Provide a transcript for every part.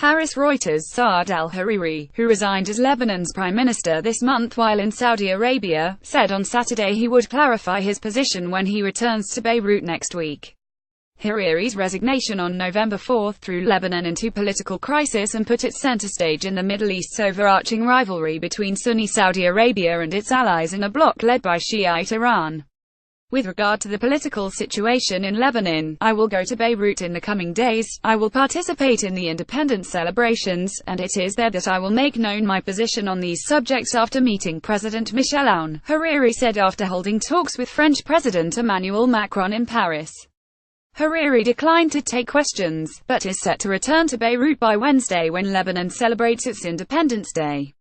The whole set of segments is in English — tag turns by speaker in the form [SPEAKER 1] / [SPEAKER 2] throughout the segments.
[SPEAKER 1] Paris. Reuters. Saad al-Hariri, who resigned as Lebanon's prime minister this month while in Saudi Arabia, said on Saturday he would clarify his position when he returns to Beirut next week. Hariri's resignation on November 4 threw Lebanon into political crisis and put it center stage in the Middle East's overarching rivalry between Sunni Saudi Arabia and its allies in a bloc led by Shiite Iran. With regard to the political situation in Lebanon, I will go to Beirut in the coming days, I will participate in the independence celebrations, and it is there that I will make known my position on these subjects after meeting President Michel Aoun, Hariri said after holding talks with French President Emmanuel Macron in Paris. Hariri declined to take questions, but is set to return to Beirut by Wednesday when Lebanon celebrates its Independence Day.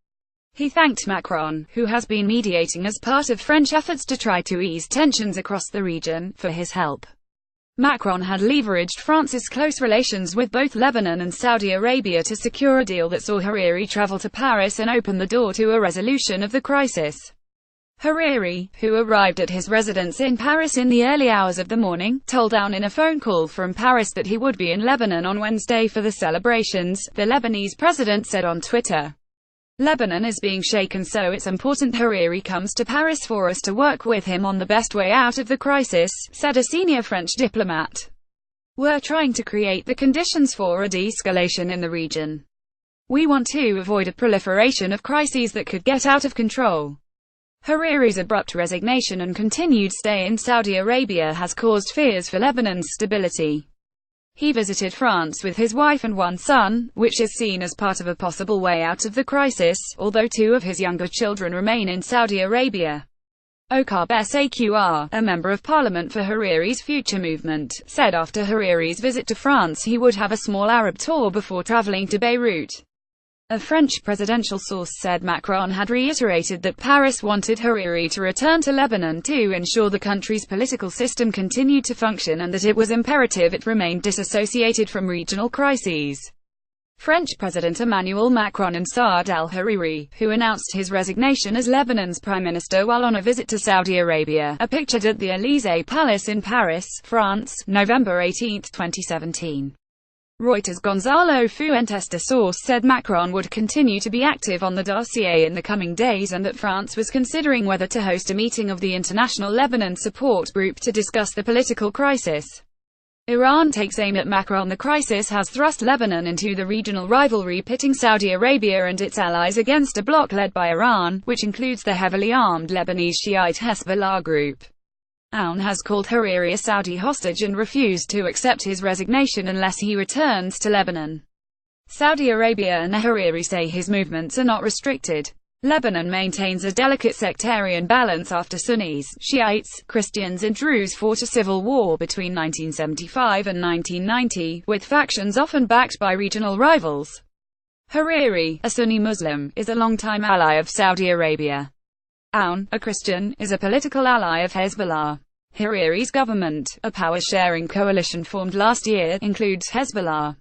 [SPEAKER 1] He thanked Macron, who has been mediating as part of French efforts to try to ease tensions across the region, for his help. Macron had leveraged France's close relations with both Lebanon and Saudi Arabia to secure a deal that saw Hariri travel to Paris and open the door to a resolution of the crisis. Hariri, who arrived at his residence in Paris in the early hours of the morning, told Aoun in a phone call from Paris that he would be in Lebanon on Wednesday for the celebrations, the Lebanese president said on Twitter. Lebanon is being shaken, so it's important Hariri comes to Paris for us to work with him on the best way out of the crisis, said a senior French diplomat. We're trying to create the conditions for a de-escalation in the region. We want to avoid a proliferation of crises that could get out of control. Hariri's abrupt resignation and continued stay in Saudi Arabia has caused fears for Lebanon's stability. He visited France with his wife and one son, which is seen as part of a possible way out of the crisis, although two of his younger children remain in Saudi Arabia. Okab Saqr, a member of parliament for Hariri's Future movement, said after Hariri's visit to France he would have a small Arab tour before traveling to Beirut. A French presidential source said Macron had reiterated that Paris wanted Hariri to return to Lebanon to ensure the country's political system continued to function and that it was imperative it remained disassociated from regional crises. French President Emmanuel Macron and Saad al-Hariri, who announced his resignation as Lebanon's prime minister while on a visit to Saudi Arabia, are pictured at the Élysée Palace in Paris, France, November 18, 2017. Reuters. Gonzalo Fuentes, a source said Macron would continue to be active on the dossier in the coming days and that France was considering whether to host a meeting of the International Lebanon Support Group to discuss the political crisis. Iran takes aim at Macron. The crisis has thrust Lebanon into the regional rivalry pitting Saudi Arabia and its allies against a bloc led by Iran, which includes the heavily armed Lebanese Shiite Hezbollah group. Aoun has called Hariri a Saudi hostage and refused to accept his resignation unless he returns to Lebanon. Saudi Arabia and Hariri say his movements are not restricted. Lebanon maintains a delicate sectarian balance after Sunnis, Shiites, Christians and Druze fought a civil war between 1975 and 1990, with factions often backed by regional rivals. Hariri, a Sunni Muslim, is a longtime ally of Saudi Arabia. Aoun, a Christian, is a political ally of Hezbollah. Hariri's government, a power-sharing coalition formed last year, includes Hezbollah.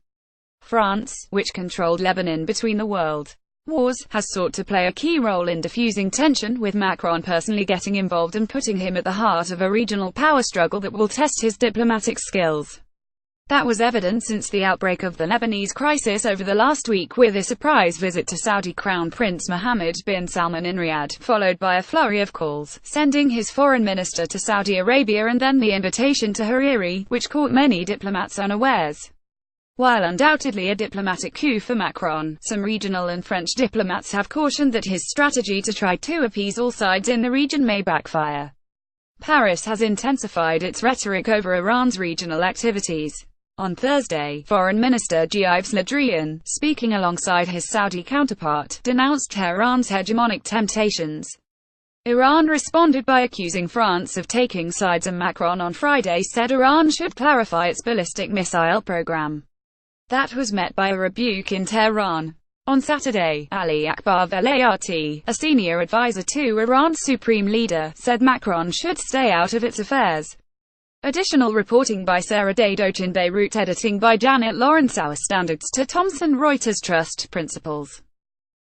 [SPEAKER 1] France, which controlled Lebanon between the world wars, has sought to play a key role in diffusing tension, with Macron personally getting involved and putting him at the heart of a regional power struggle that will test his diplomatic skills. That was evident since the outbreak of the Lebanese crisis over the last week, with a surprise visit to Saudi Crown Prince Mohammed bin Salman in Riyadh, followed by a flurry of calls, sending his foreign minister to Saudi Arabia and then the invitation to Hariri, which caught many diplomats unawares. While undoubtedly a diplomatic coup for Macron, some regional and French diplomats have cautioned that his strategy to try to appease all sides in the region may backfire. Paris has intensified its rhetoric over Iran's regional activities. On Thursday, Foreign Minister Yves Le Drian, speaking alongside his Saudi counterpart, denounced Tehran's hegemonic temptations. Iran responded by accusing France of taking sides, and Macron on Friday said Iran should clarify its ballistic missile program. That was met by a rebuke in Tehran. On Saturday, Ali Akbar Velayati, a senior advisor to Iran's supreme leader, said Macron should stay out of its affairs. Additional reporting by Sarah Dadoch in Beirut, editing by Janet Lawrence. Our standards to Thomson Reuters Trust Principles.